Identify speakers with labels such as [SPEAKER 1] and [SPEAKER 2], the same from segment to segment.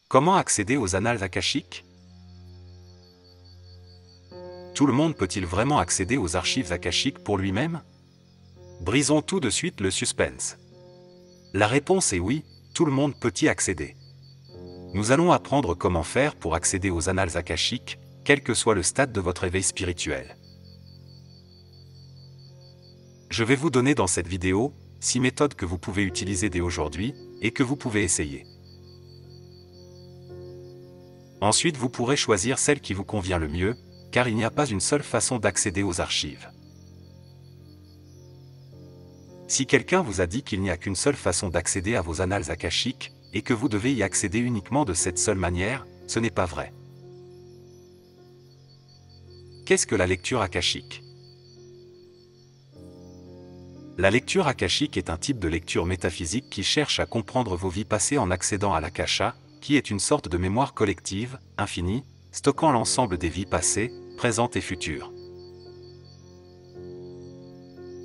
[SPEAKER 1] Comment accéder aux annales akashiques? Tout le monde peut-il vraiment accéder aux archives akashiques pour lui-même? Brisons tout de suite le suspense. La réponse est oui, tout le monde peut y accéder. Nous allons apprendre comment faire pour accéder aux annales akashiques, quel que soit le stade de votre éveil spirituel. Je vais vous donner dans cette vidéo 6 méthodes que vous pouvez utiliser dès aujourd'hui et que vous pouvez essayer. Ensuite, vous pourrez choisir celle qui vous convient le mieux, car il n'y a pas une seule façon d'accéder aux archives. Si quelqu'un vous a dit qu'il n'y a qu'une seule façon d'accéder à vos annales akashiques, et que vous devez y accéder uniquement de cette seule manière, ce n'est pas vrai. Qu'est-ce que la lecture akashique? La lecture akashique est un type de lecture métaphysique qui cherche à comprendre vos vies passées en accédant à l'akasha, qui est une sorte de mémoire collective, infinie, stockant l'ensemble des vies passées, présentes et futures.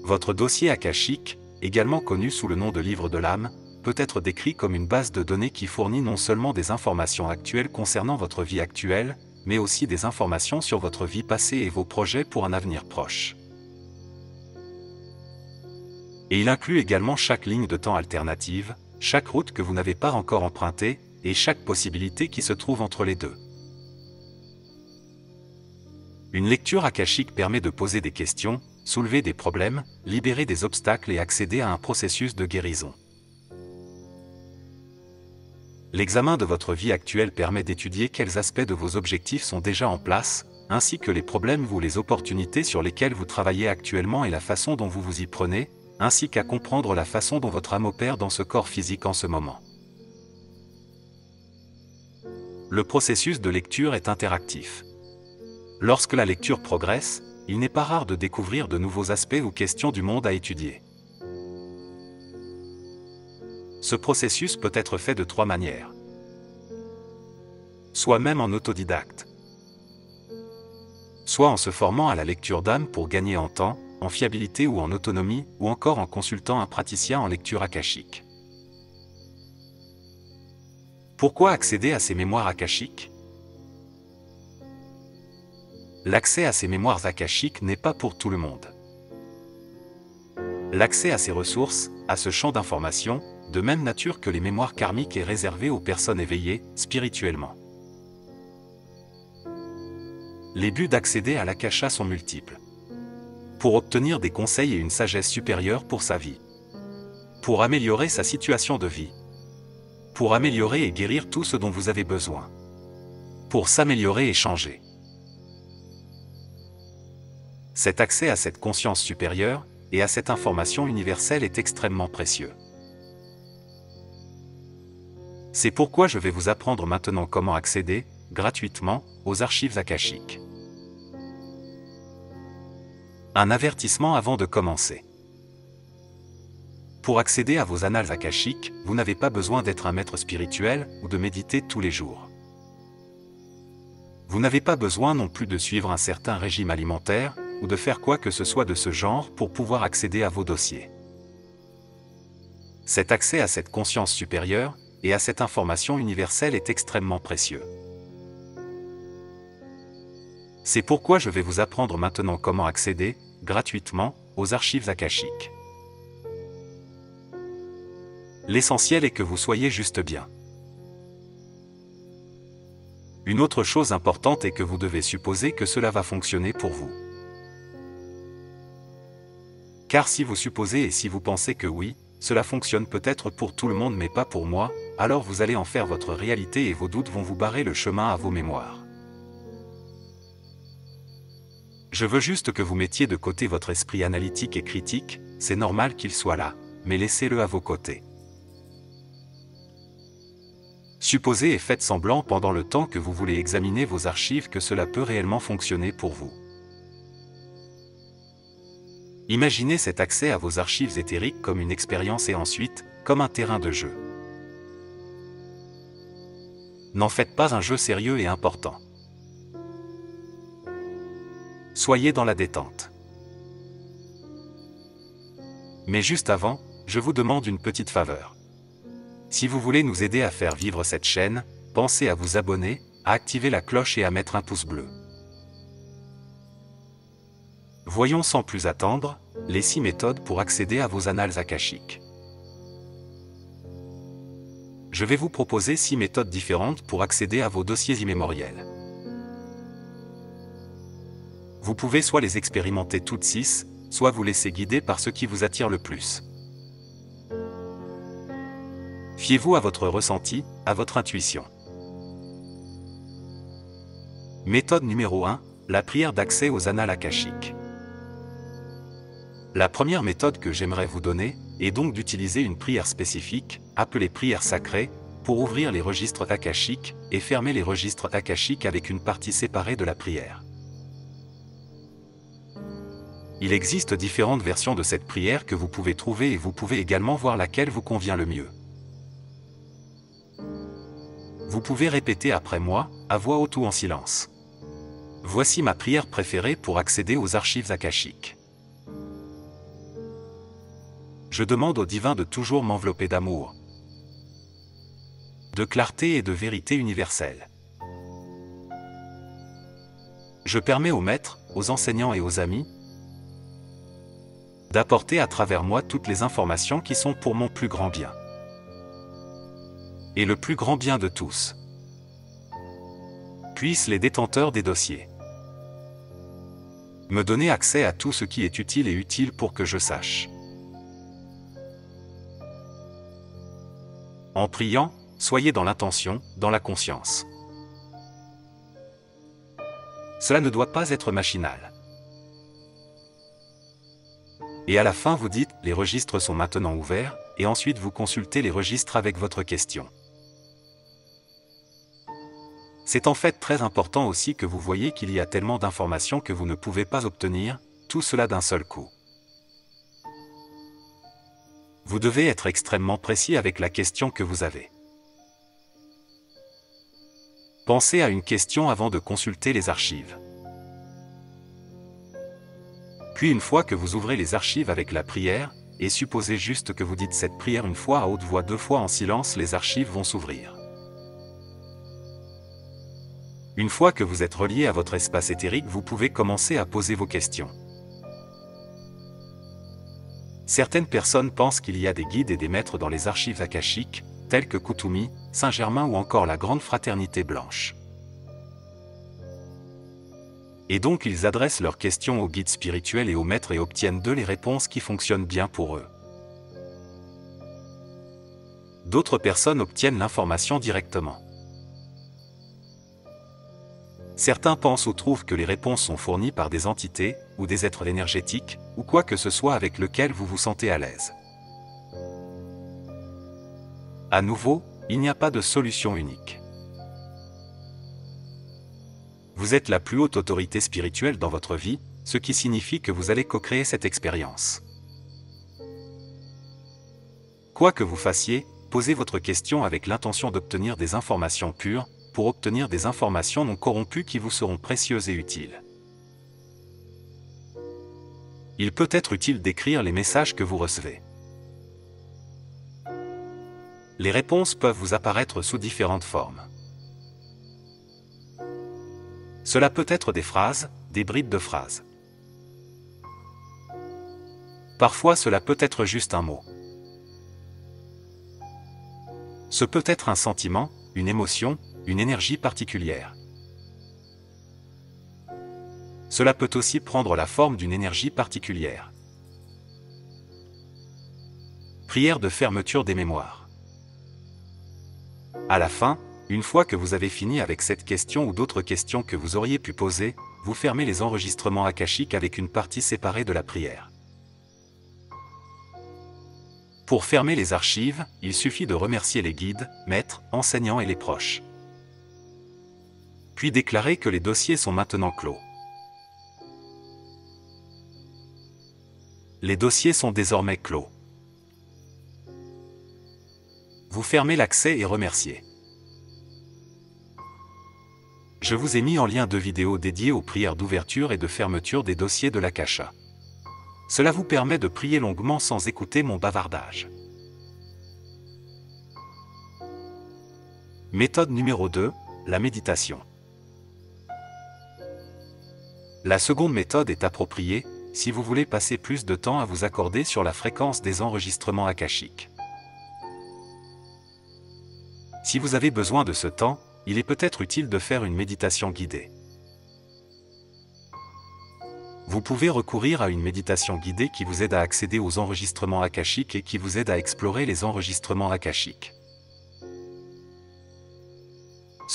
[SPEAKER 1] Votre dossier akashique, également connu sous le nom de livre de l'âme, peut être décrit comme une base de données qui fournit non seulement des informations actuelles concernant votre vie actuelle, mais aussi des informations sur votre vie passée et vos projets pour un avenir proche. Et il inclut également chaque ligne de temps alternative, chaque route que vous n'avez pas encore empruntée, et chaque possibilité qui se trouve entre les deux. Une lecture akashique permet de poser des questions, soulever des problèmes, libérer des obstacles et accéder à un processus de guérison. L'examen de votre vie actuelle permet d'étudier quels aspects de vos objectifs sont déjà en place, ainsi que les problèmes ou les opportunités sur lesquels vous travaillez actuellement et la façon dont vous vous y prenez, ainsi qu'à comprendre la façon dont votre âme opère dans ce corps physique en ce moment. Le processus de lecture est interactif. Lorsque la lecture progresse, il n'est pas rare de découvrir de nouveaux aspects ou questions du monde à étudier. Ce processus peut être fait de 3 manières. Soit même en autodidacte. Soit en se formant à la lecture d'âme pour gagner en temps, en fiabilité ou en autonomie, ou encore en consultant un praticien en lecture akashique. Pourquoi accéder à ces mémoires akashiques? L'accès à ces mémoires akashiques n'est pas pour tout le monde. L'accès à ces ressources, à ce champ d'information, de même nature que les mémoires karmiques est réservé aux personnes éveillées, spirituellement. Les buts d'accéder à l'akasha sont multiples. Pour obtenir des conseils et une sagesse supérieure pour sa vie. Pour améliorer sa situation de vie. Pour améliorer et guérir tout ce dont vous avez besoin. Pour s'améliorer et changer. Cet accès à cette conscience supérieure, et à cette information universelle est extrêmement précieux. C'est pourquoi je vais vous apprendre maintenant comment accéder, gratuitement, aux archives akashiques. Un avertissement avant de commencer. Pour accéder à vos annales akashiques, vous n'avez pas besoin d'être un maître spirituel ou de méditer tous les jours. Vous n'avez pas besoin non plus de suivre un certain régime alimentaire, ou de faire quoi que ce soit de ce genre pour pouvoir accéder à vos dossiers. Cet accès à cette conscience supérieure, et à cette information universelle est extrêmement précieux. C'est pourquoi je vais vous apprendre maintenant comment accéder, gratuitement, aux archives akashiques. L'essentiel est que vous soyez juste bien. Une autre chose importante est que vous devez supposer que cela va fonctionner pour vous. Car si vous supposez et si vous pensez que oui, cela fonctionne peut-être pour tout le monde mais pas pour moi, alors vous allez en faire votre réalité et vos doutes vont vous barrer le chemin à vos mémoires. Je veux juste que vous mettiez de côté votre esprit analytique et critique, c'est normal qu'il soit là, mais laissez-le à vos côtés. Supposez et faites semblant pendant le temps que vous voulez examiner vos archives que cela peut réellement fonctionner pour vous. Imaginez cet accès à vos archives éthériques comme une expérience et ensuite, comme un terrain de jeu. N'en faites pas un jeu sérieux et important. Soyez dans la détente. Mais juste avant, je vous demande une petite faveur. Si vous voulez nous aider à faire vivre cette chaîne, pensez à vous abonner, à activer la cloche et à mettre un pouce bleu. Voyons sans plus attendre, les 6 méthodes pour accéder à vos annales akashiques. Je vais vous proposer 6 méthodes différentes pour accéder à vos dossiers immémoriels. Vous pouvez soit les expérimenter toutes 6, soit vous laisser guider par ce qui vous attire le plus. Fiez-vous à votre ressenti, à votre intuition. Méthode numéro 1, la prière d'accès aux annales akashiques. La première méthode que j'aimerais vous donner est donc d'utiliser une prière spécifique, appelée prière sacrée, pour ouvrir les registres akashiques et fermer les registres akashiques avec une partie séparée de la prière. Il existe différentes versions de cette prière que vous pouvez trouver et vous pouvez également voir laquelle vous convient le mieux. Vous pouvez répéter après moi, à voix haute ou en silence. Voici ma prière préférée pour accéder aux archives akashiques. Je demande au divin de toujours m'envelopper d'amour, de clarté et de vérité universelle. Je permets aux maîtres, aux enseignants et aux amis d'apporter à travers moi toutes les informations qui sont pour mon plus grand bien. Et le plus grand bien de tous. Puissent les détenteurs des dossiers me donner accès à tout ce qui est utile et utile pour que je sache. En priant, soyez dans l'intention, dans la conscience. Cela ne doit pas être machinal. Et à la fin vous dites, les registres sont maintenant ouverts, et ensuite vous consultez les registres avec votre question. C'est en fait très important aussi que vous voyez qu'il y a tellement d'informations que vous ne pouvez pas obtenir, tout cela d'un seul coup. Vous devez être extrêmement précis avec la question que vous avez. Pensez à une question avant de consulter les archives. Puis une fois que vous ouvrez les archives avec la prière, et supposez juste que vous dites cette prière une fois à haute voix 2 fois en silence, les archives vont s'ouvrir. Une fois que vous êtes relié à votre espace éthérique, vous pouvez commencer à poser vos questions. Certaines personnes pensent qu'il y a des guides et des maîtres dans les archives akashiques, tels que Kuthumi, Saint-Germain ou encore la Grande Fraternité Blanche. Et donc ils adressent leurs questions aux guides spirituels et aux maîtres et obtiennent d'eux les réponses qui fonctionnent bien pour eux. D'autres personnes obtiennent l'information directement. Certains pensent ou trouvent que les réponses sont fournies par des entités, ou des êtres énergétiques, ou quoi que ce soit avec lequel vous vous sentez à l'aise. À nouveau, il n'y a pas de solution unique. Vous êtes la plus haute autorité spirituelle dans votre vie, ce qui signifie que vous allez co-créer cette expérience. Quoi que vous fassiez, posez votre question avec l'intention d'obtenir des informations pures, pour obtenir des informations non corrompues qui vous seront précieuses et utiles. Il peut être utile d'écrire les messages que vous recevez. Les réponses peuvent vous apparaître sous différentes formes. Cela peut être des phrases, des bribes de phrases. Parfois cela peut être juste un mot. Ce peut être un sentiment, une émotion, une énergie particulière. Cela peut aussi prendre la forme d'une énergie particulière. Prière de fermeture des mémoires. À la fin, une fois que vous avez fini avec cette question ou d'autres questions que vous auriez pu poser, vous fermez les enregistrements akashiques avec une partie séparée de la prière. Pour fermer les archives, il suffit de remercier les guides, maîtres, enseignants et les proches. Puis déclarer que les dossiers sont maintenant clos. Les dossiers sont désormais clos. Vous fermez l'accès et remerciez. Je vous ai mis en lien 2 vidéos dédiées aux prières d'ouverture et de fermeture des dossiers de l'Akasha. Cela vous permet de prier longuement sans écouter mon bavardage. Méthode numéro 2, la méditation. La seconde méthode est appropriée si vous voulez passer plus de temps à vous accorder sur la fréquence des enregistrements akashiques. Si vous avez besoin de ce temps, il est peut-être utile de faire une méditation guidée. Vous pouvez recourir à une méditation guidée qui vous aide à accéder aux enregistrements akashiques et qui vous aide à explorer les enregistrements akashiques.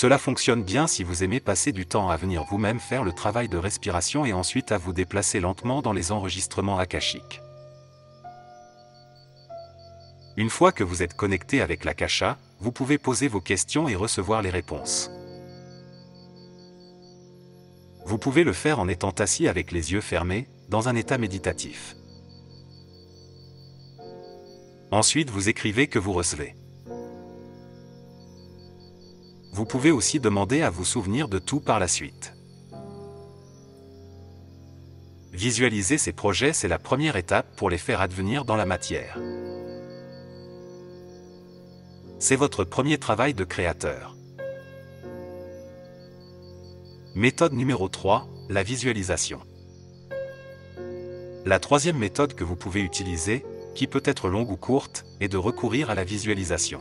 [SPEAKER 1] Cela fonctionne bien si vous aimez passer du temps à venir vous-même faire le travail de respiration et ensuite à vous déplacer lentement dans les enregistrements akashiques. Une fois que vous êtes connecté avec l'Akasha, vous pouvez poser vos questions et recevoir les réponses. Vous pouvez le faire en étant assis avec les yeux fermés, dans un état méditatif. Ensuite, vous écrivez que vous recevez. Vous pouvez aussi demander à vous souvenir de tout par la suite. Visualiser ces projets, c'est la première étape pour les faire advenir dans la matière. C'est votre premier travail de créateur. Méthode numéro 3, la visualisation. La troisième méthode que vous pouvez utiliser, qui peut être longue ou courte, est de recourir à la visualisation.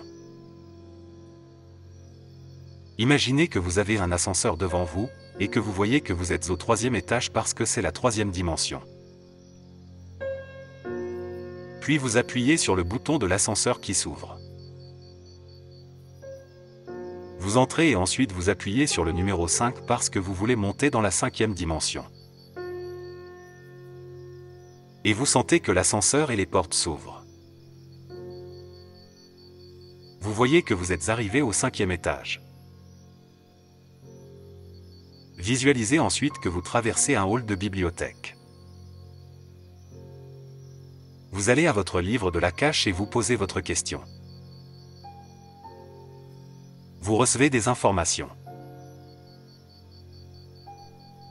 [SPEAKER 1] Imaginez que vous avez un ascenseur devant vous, et que vous voyez que vous êtes au 3e étage parce que c'est la 3e dimension. Puis vous appuyez sur le bouton de l'ascenseur qui s'ouvre. Vous entrez et ensuite vous appuyez sur le numéro 5 parce que vous voulez monter dans la 5e dimension. Et vous sentez que l'ascenseur et les portes s'ouvrent. Vous voyez que vous êtes arrivé au 5e étage. Visualisez ensuite que vous traversez un hall de bibliothèque. Vous allez à votre livre de l'Akasha et vous posez votre question. Vous recevez des informations.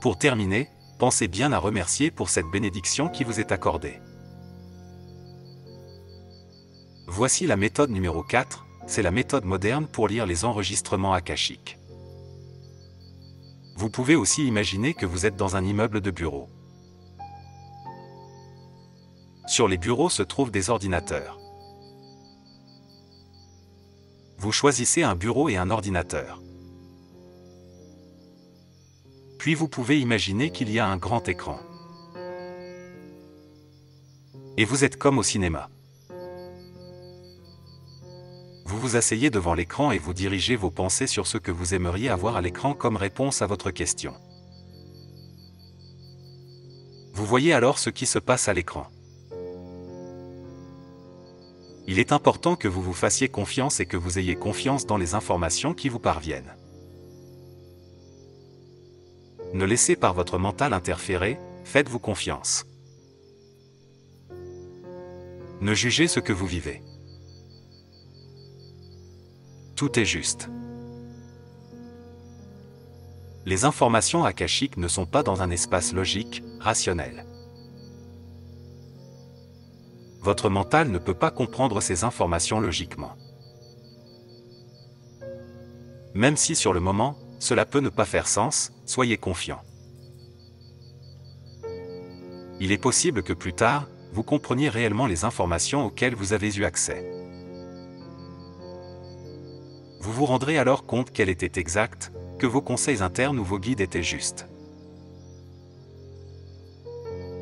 [SPEAKER 1] Pour terminer, pensez bien à remercier pour cette bénédiction qui vous est accordée. Voici la méthode numéro 4, c'est la méthode moderne pour lire les enregistrements akashiques. Vous pouvez aussi imaginer que vous êtes dans un immeuble de bureaux. Sur les bureaux se trouvent des ordinateurs. Vous choisissez un bureau et un ordinateur. Puis vous pouvez imaginer qu'il y a un grand écran. Et vous êtes comme au cinéma. Vous vous asseyez devant l'écran et vous dirigez vos pensées sur ce que vous aimeriez avoir à l'écran comme réponse à votre question. Vous voyez alors ce qui se passe à l'écran. Il est important que vous vous fassiez confiance et que vous ayez confiance dans les informations qui vous parviennent. Ne laissez pas votre mental interférer, faites-vous confiance. Ne jugez ce que vous vivez. Tout est juste. Les informations akashiques ne sont pas dans un espace logique, rationnel. Votre mental ne peut pas comprendre ces informations logiquement. Même si sur le moment, cela peut ne pas faire sens, soyez confiant. Il est possible que plus tard, vous compreniez réellement les informations auxquelles vous avez eu accès. Vous vous rendrez alors compte qu'elles étaient exactes, que vos conseils internes ou vos guides étaient justes.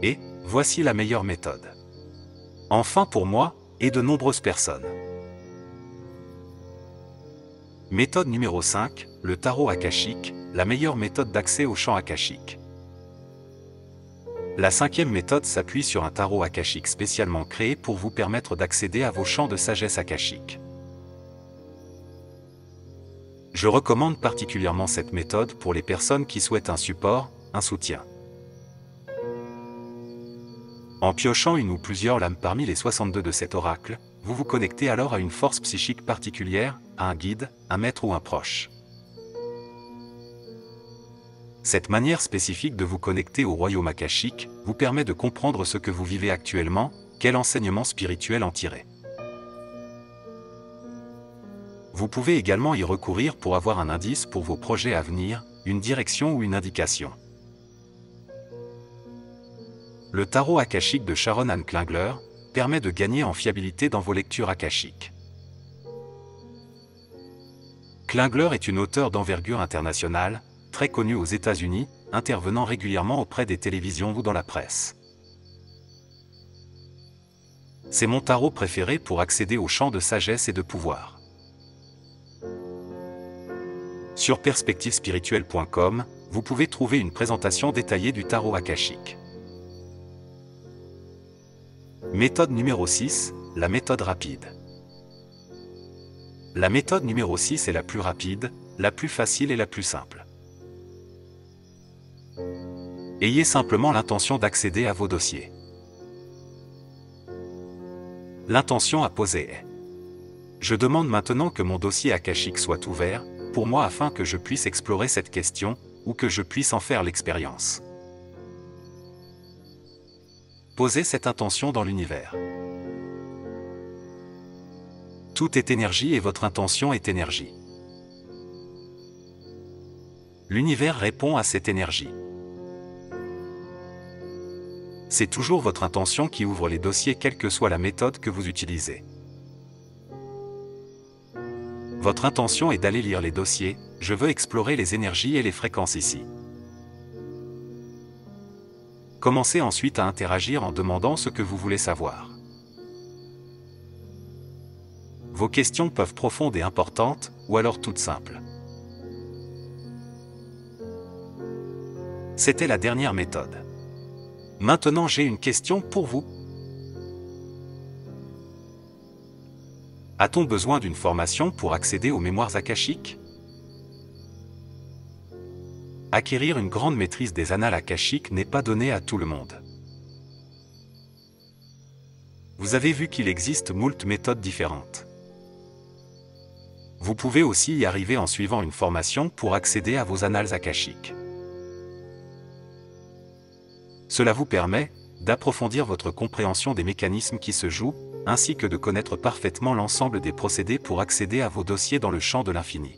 [SPEAKER 1] Et, voici la meilleure méthode. Enfin pour moi, et de nombreuses personnes. Méthode numéro 5, le tarot akashique, la meilleure méthode d'accès au champ akashique. La 5e méthode s'appuie sur un tarot akashique spécialement créé pour vous permettre d'accéder à vos champs de sagesse akashique. Je recommande particulièrement cette méthode pour les personnes qui souhaitent un support, un soutien. En piochant une ou plusieurs lames parmi les 62 de cet oracle, vous vous connectez alors à une force psychique particulière, à un guide, un maître ou un proche. Cette manière spécifique de vous connecter au royaume akashique vous permet de comprendre ce que vous vivez actuellement, quel enseignement spirituel en tirer. Vous pouvez également y recourir pour avoir un indice pour vos projets à venir, une direction ou une indication. Le tarot akashique de Sharon Ann Klingler permet de gagner en fiabilité dans vos lectures akashiques. Klingler est une auteure d'envergure internationale, très connue aux États-Unis, intervenant régulièrement auprès des télévisions ou dans la presse. C'est mon tarot préféré pour accéder au champ de sagesse et de pouvoir. Sur perspectivespirituelle.com, vous pouvez trouver une présentation détaillée du tarot akashique. Méthode numéro 6, la méthode rapide. La méthode numéro 6 est la plus rapide, la plus facile et la plus simple. Ayez simplement l'intention d'accéder à vos dossiers. L'intention à poser est: je demande maintenant que mon dossier akashique soit ouvert, pour moi afin que je puisse explorer cette question, ou que je puisse en faire l'expérience. Posez cette intention dans l'univers. Tout est énergie et votre intention est énergie. L'univers répond à cette énergie. C'est toujours votre intention qui ouvre les dossiers quelle que soit la méthode que vous utilisez. Votre intention est d'aller lire les dossiers, je veux explorer les énergies et les fréquences ici. Commencez ensuite à interagir en demandant ce que vous voulez savoir. Vos questions peuvent profondes et importantes, ou alors toutes simples. C'était la dernière méthode. Maintenant j'ai une question pour vous. A-t-on besoin d'une formation pour accéder aux mémoires akashiques? Acquérir une grande maîtrise des annales akashiques n'est pas donné à tout le monde. Vous avez vu qu'il existe moult méthodes différentes. Vous pouvez aussi y arriver en suivant une formation pour accéder à vos annales akashiques. Cela vous permet d'approfondir votre compréhension des mécanismes qui se jouent, ainsi que de connaître parfaitement l'ensemble des procédés pour accéder à vos dossiers dans le champ de l'infini.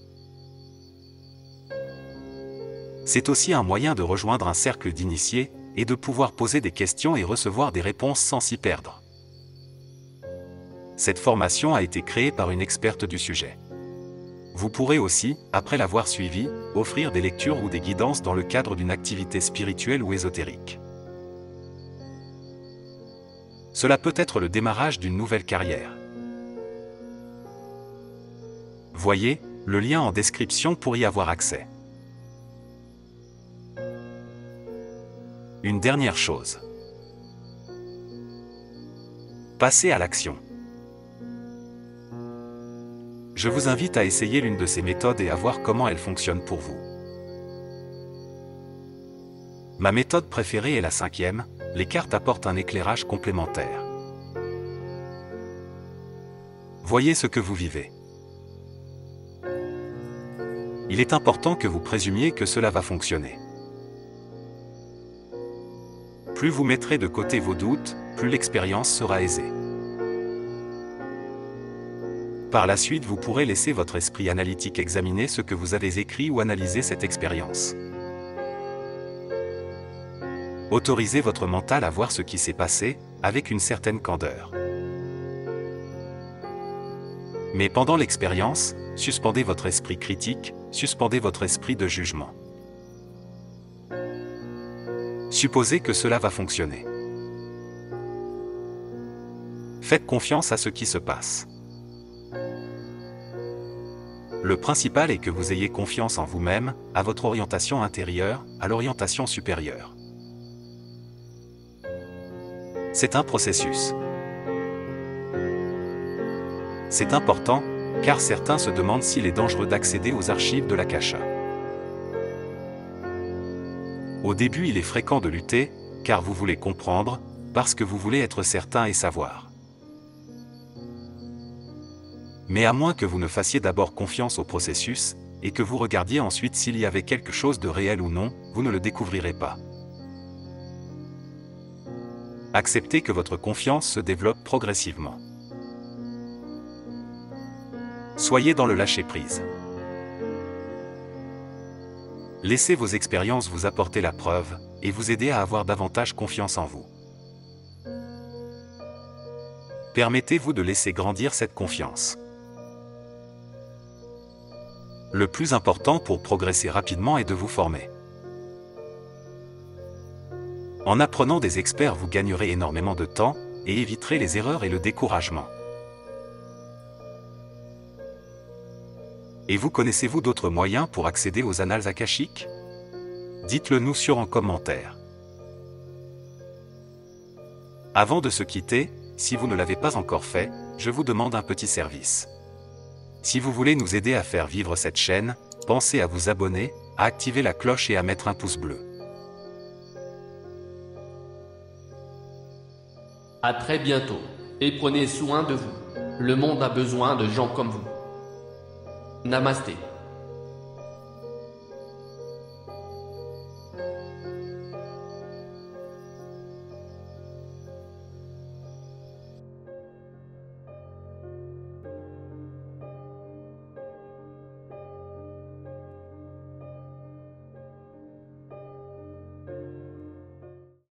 [SPEAKER 1] C'est aussi un moyen de rejoindre un cercle d'initiés, et de pouvoir poser des questions et recevoir des réponses sans s'y perdre. Cette formation a été créée par une experte du sujet. Vous pourrez aussi, après l'avoir suivie, offrir des lectures ou des guidances dans le cadre d'une activité spirituelle ou ésotérique. Cela peut être le démarrage d'une nouvelle carrière. Voyez le lien en description pour y avoir accès. Une dernière chose. Passez à l'action. Je vous invite à essayer l'une de ces méthodes et à voir comment elle fonctionne pour vous. Ma méthode préférée est la 5e, les cartes apportent un éclairage complémentaire. Voyez ce que vous vivez. Il est important que vous présumiez que cela va fonctionner. Plus vous mettrez de côté vos doutes, plus l'expérience sera aisée. Par la suite, vous pourrez laisser votre esprit analytique examiner ce que vous avez écrit ou analyser cette expérience. Autorisez votre mental à voir ce qui s'est passé, avec une certaine candeur. Mais pendant l'expérience, suspendez votre esprit critique, suspendez votre esprit de jugement. Supposez que cela va fonctionner. Faites confiance à ce qui se passe. Le principal est que vous ayez confiance en vous-même, à votre orientation intérieure, à l'orientation supérieure. C'est un processus. C'est important, car certains se demandent s'il est dangereux d'accéder aux archives de l'Akasha. Au début, il est fréquent de lutter, car vous voulez comprendre, parce que vous voulez être certain et savoir. Mais à moins que vous ne fassiez d'abord confiance au processus, et que vous regardiez ensuite s'il y avait quelque chose de réel ou non, vous ne le découvrirez pas. Acceptez que votre confiance se développe progressivement. Soyez dans le lâcher-prise. Laissez vos expériences vous apporter la preuve, et vous aider à avoir davantage confiance en vous. Permettez-vous de laisser grandir cette confiance. Le plus important pour progresser rapidement est de vous former. En apprenant des experts, vous gagnerez énormément de temps, et éviterez les erreurs et le découragement. Et vous connaissez-vous d'autres moyens pour accéder aux annales akashiques? Dites-le nous en commentaire. Avant de se quitter, si vous ne l'avez pas encore fait, je vous demande un petit service. Si vous voulez nous aider à faire vivre cette chaîne, pensez à vous abonner, à activer la cloche et à mettre un pouce bleu.
[SPEAKER 2] À très bientôt, et prenez soin de vous. Le monde a besoin de gens comme vous. Namasté.